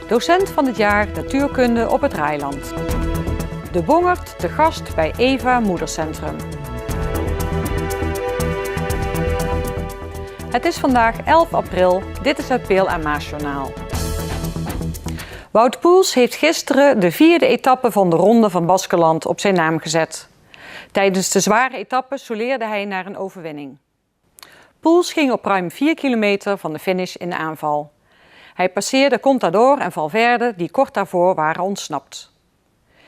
docent van het jaar natuurkunde op het Reiland. De Bongert te gast bij Eva Moedercentrum. Het is vandaag 11 april, dit is het Peel en Maas Journaal. Wout Poels heeft gisteren de 4e etappe van de Ronde van Baskeland op zijn naam gezet. Tijdens de zware etappe soleerde hij naar een overwinning. Poels ging op ruim 4 kilometer van de finish in de aanval. Hij passeerde Contador en Valverde die kort daarvoor waren ontsnapt.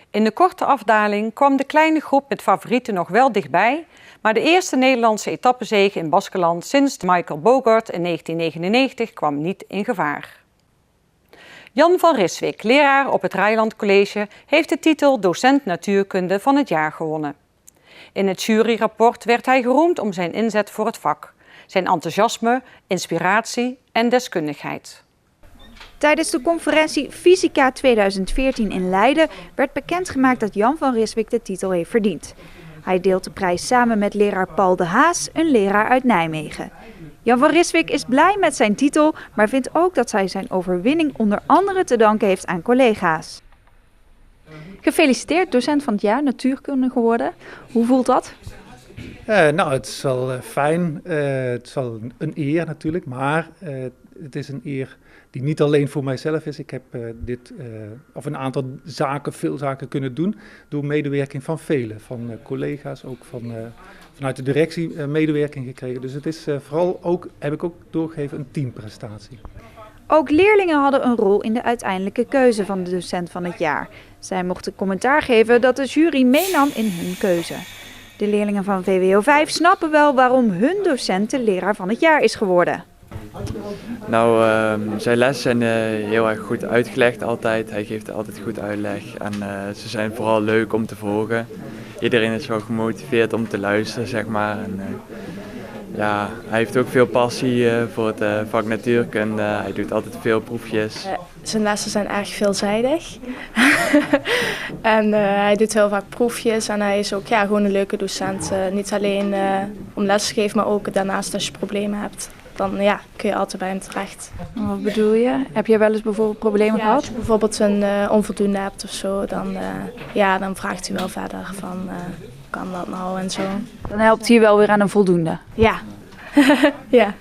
In de korte afdaling kwam de kleine groep met favorieten nog wel dichtbij, maar de eerste Nederlandse etappezege in Baskeland sinds Michael Bogert in 1999 kwam niet in gevaar. Jan van Riswijk, leraar op het Reiland College, heeft de titel docent natuurkunde van het jaar gewonnen. In het juryrapport werd hij geroemd om zijn inzet voor het vak, zijn enthousiasme, inspiratie en deskundigheid. Tijdens de conferentie Fysica 2014 in Leiden werd bekendgemaakt dat Jan van Riswijk de titel heeft verdiend. Hij deelt de prijs samen met leraar Paul de Haas, een leraar uit Nijmegen. Jan van Riswijk is blij met zijn titel, maar vindt ook dat hij zijn overwinning onder andere te danken heeft aan collega's. Gefeliciteerd, docent van het jaar natuurkunde geworden. Hoe voelt dat? Het is wel fijn. Het is wel een eer natuurlijk, maar het is een eer die niet alleen voor mijzelf is. Ik heb veel zaken kunnen doen door medewerking van velen, van collega's, ook vanuit de directie medewerking gekregen. Dus het is vooral ook, heb ik ook doorgegeven, een teamprestatie. Ook leerlingen hadden een rol in de uiteindelijke keuze van de docent van het jaar. Zij mochten commentaar geven dat de jury meenam in hun keuze. De leerlingen van VWO 5 snappen wel waarom hun docent de leraar van het jaar is geworden. Zijn lessen zijn heel erg goed uitgelegd altijd. Hij geeft altijd goed uitleg en ze zijn vooral leuk om te volgen. Iedereen is wel gemotiveerd om te luisteren, zeg maar. En, hij heeft ook veel passie voor het vak natuurkunde. Hij doet altijd veel proefjes. Zijn lessen zijn erg veelzijdig. En hij doet heel vaak proefjes en hij is ook gewoon een leuke docent. Niet alleen om les te geven, maar ook daarnaast als je problemen hebt. Dan kun je altijd bij hem terecht. Wat bedoel je? Heb je wel eens bijvoorbeeld problemen gehad? Als je bijvoorbeeld een onvoldoende hebt of zo, dan vraagt hij wel verder van kan dat nou en zo. Dan helpt hij wel weer aan een voldoende? Ja. Ja.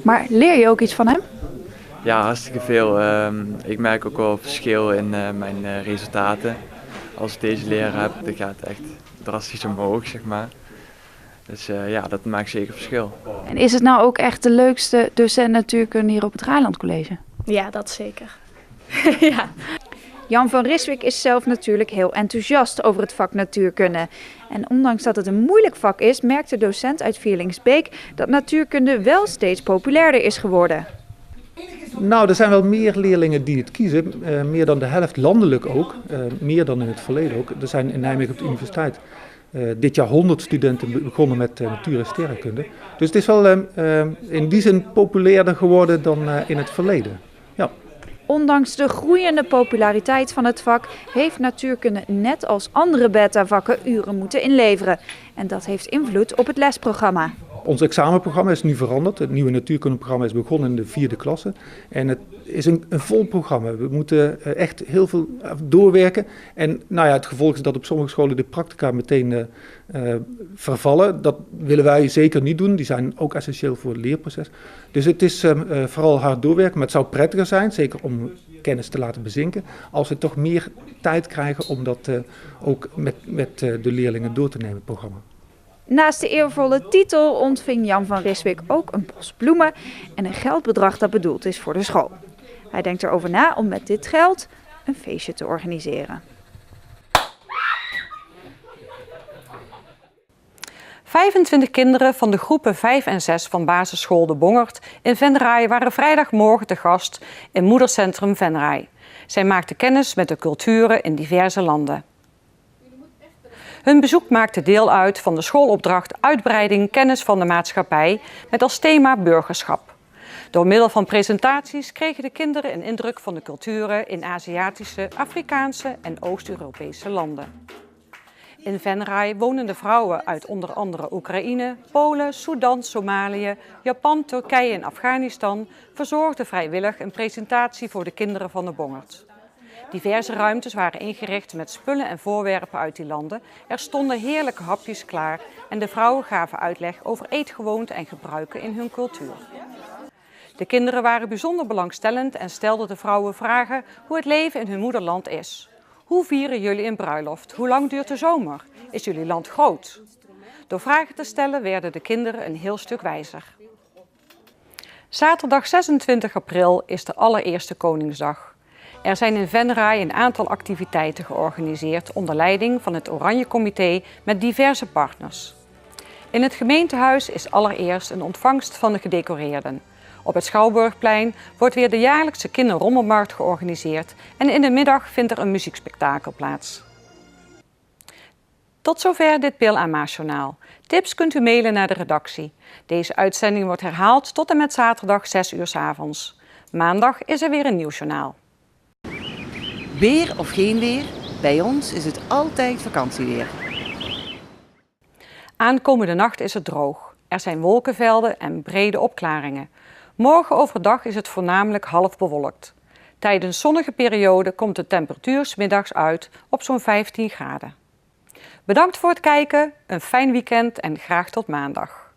Maar leer je ook iets van hem? Ja, hartstikke veel. Ik merk ook wel verschil in mijn resultaten. Als ik deze leraar heb, dan gaat het echt drastisch omhoog, zeg maar. Dus dat maakt zeker verschil. En is het nou ook echt de leukste docent natuurkunde hier op het Reiland College? Ja, dat zeker. Ja. Jan van Riswijk is zelf natuurlijk heel enthousiast over het vak natuurkunde. En ondanks dat het een moeilijk vak is, merkt de docent uit Vierlingsbeek dat natuurkunde wel steeds populairder is geworden. Er zijn wel meer leerlingen die het kiezen, meer dan de helft landelijk ook, meer dan in het verleden ook. Er zijn in Nijmegen op de universiteit dit jaar 100 studenten begonnen met natuur- en sterrenkunde. Dus het is wel in die zin populairder geworden dan in het verleden. Ja. Ondanks de groeiende populariteit van het vak heeft natuurkunde net als andere beta-vakken uren moeten inleveren. En dat heeft invloed op het lesprogramma. Ons examenprogramma is nu veranderd. Het nieuwe natuurkundeprogramma is begonnen in de 4e klasse. En het is een vol programma. We moeten echt heel veel doorwerken. En het gevolg is dat op sommige scholen de practica meteen vervallen. Dat willen wij zeker niet doen. Die zijn ook essentieel voor het leerproces. Dus het is vooral hard doorwerken. Maar het zou prettiger zijn, zeker om kennis te laten bezinken, als we toch meer tijd krijgen om dat ook met de leerlingen door te nemen, het programma. Naast de eervolle titel ontving Jan van Riswijk ook een bos bloemen en een geldbedrag dat bedoeld is voor de school. Hij denkt erover na om met dit geld een feestje te organiseren. 25 kinderen van de groepen 5 en 6 van basisschool De Bongert in Venray waren vrijdagmorgen te gast in Moedercentrum Venray. Zij maakten kennis met de culturen in diverse landen. Hun bezoek maakte deel uit van de schoolopdracht Uitbreiding kennis van de maatschappij met als thema burgerschap. Door middel van presentaties kregen de kinderen een indruk van de culturen in Aziatische, Afrikaanse en Oost-Europese landen. In Venray wonen de vrouwen uit onder andere Oekraïne, Polen, Sudan, Somalië, Japan, Turkije en Afghanistan verzorgden vrijwillig een presentatie voor de kinderen van de Bongerd. Diverse ruimtes waren ingericht met spullen en voorwerpen uit die landen. Er stonden heerlijke hapjes klaar en de vrouwen gaven uitleg over eetgewoonten en gebruiken in hun cultuur. De kinderen waren bijzonder belangstellend en stelden de vrouwen vragen hoe het leven in hun moederland is. Hoe vieren jullie een bruiloft? Hoe lang duurt de zomer? Is jullie land groot? Door vragen te stellen werden de kinderen een heel stuk wijzer. Zaterdag 26 april is de allereerste Koningsdag. Er zijn in Venray een aantal activiteiten georganiseerd onder leiding van het Oranje Comité met diverse partners. In het gemeentehuis is allereerst een ontvangst van de gedecoreerden. Op het Schouwburgplein wordt weer de jaarlijkse kinderrommelmarkt georganiseerd en in de middag vindt er een muziekspektakel plaats. Tot zover dit PLA Maasjournaal. Tips kunt u mailen naar de redactie. Deze uitzending wordt herhaald tot en met zaterdag 6 uur 's avonds. Maandag is er weer een nieuw journaal. Weer of geen weer, bij ons is het altijd vakantieweer. Aankomende nacht is het droog. Er zijn wolkenvelden en brede opklaringen. Morgen overdag is het voornamelijk half bewolkt. Tijdens zonnige perioden komt de temperatuur 's middags uit op zo'n 15 graden. Bedankt voor het kijken, een fijn weekend en graag tot maandag.